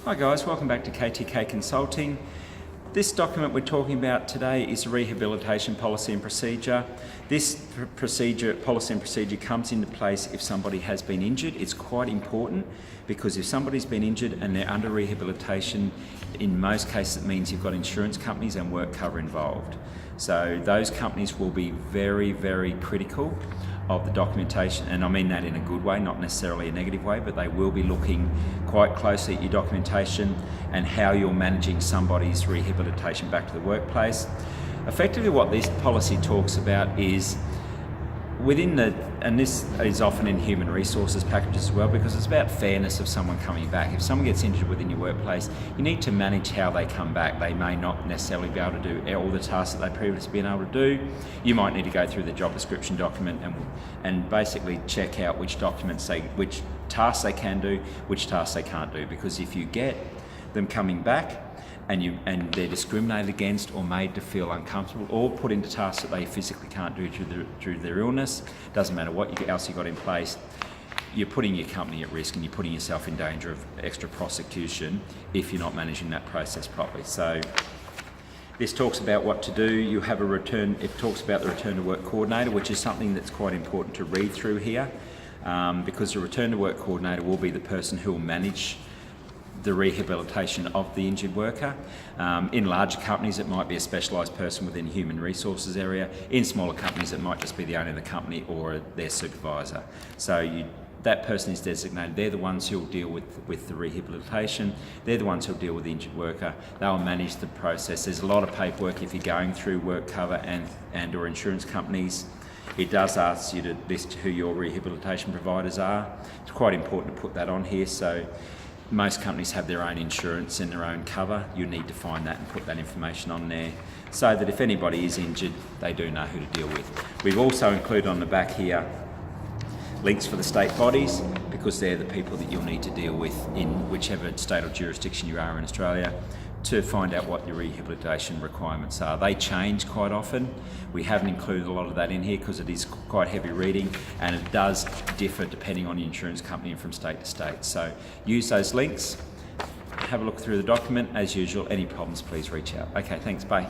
Hi guys, welcome back to KTK Consulting. This document we're talking about today is a rehabilitation policy and procedure. This policy and procedure comes into place if somebody has been injured. It's quite important because if somebody's been injured and they're under rehabilitation, in most cases it means you've got insurance companies and work cover involved. So those companies will be very, very critical of the documentation, and I mean that in a good way, not necessarily a negative way, but they will be looking quite closely at your documentation and how you're managing somebody's rehabilitation back to the workplace. Effectively what this policy talks about is and this is often in human resources packages as well, because it's about fairness of someone coming back. If someone gets injured within your workplace, you need to manage how they come back. They may not necessarily be able to do all the tasks that they've previously been able to do. You might need to go through the job description document and basically check out which tasks they can do, which tasks they can't do. Because if you get them coming back and they're discriminated against or made to feel uncomfortable or put into tasks that they physically can't do due to their illness, doesn't matter what else you got in place, you're putting your company at risk and you're putting yourself in danger of extra prosecution if you're not managing that process properly. So this talks about what to do. You have it talks about the return to work coordinator, which is something that's quite important to read through here, because the return to work coordinator will be the person who will manage the rehabilitation of the injured worker. In larger companies it might be a specialised person within human resources area. In smaller companies it might just be the owner of the company or their supervisor. So that person is designated. They're the ones who will deal with the rehabilitation. They're the ones who will deal with the injured worker. They'll manage the process. There's a lot of paperwork if you're going through work cover and or insurance companies. It does ask you to list who your rehabilitation providers are. It's quite important to put that on here. So most companies have their own insurance and their own cover. You need to find that and put that information on there so that if anybody is injured, they do know who to deal with. We've also included on the back here links for the state bodies, because they're the people that you'll need to deal with in whichever state or jurisdiction you are in Australia to find out what your rehabilitation requirements are. They change quite often. We haven't included a lot of that in here because it is quite heavy reading and it does differ depending on the insurance company and from state to state. So use those links, have a look through the document. As usual, any problems please reach out. Okay, thanks, bye.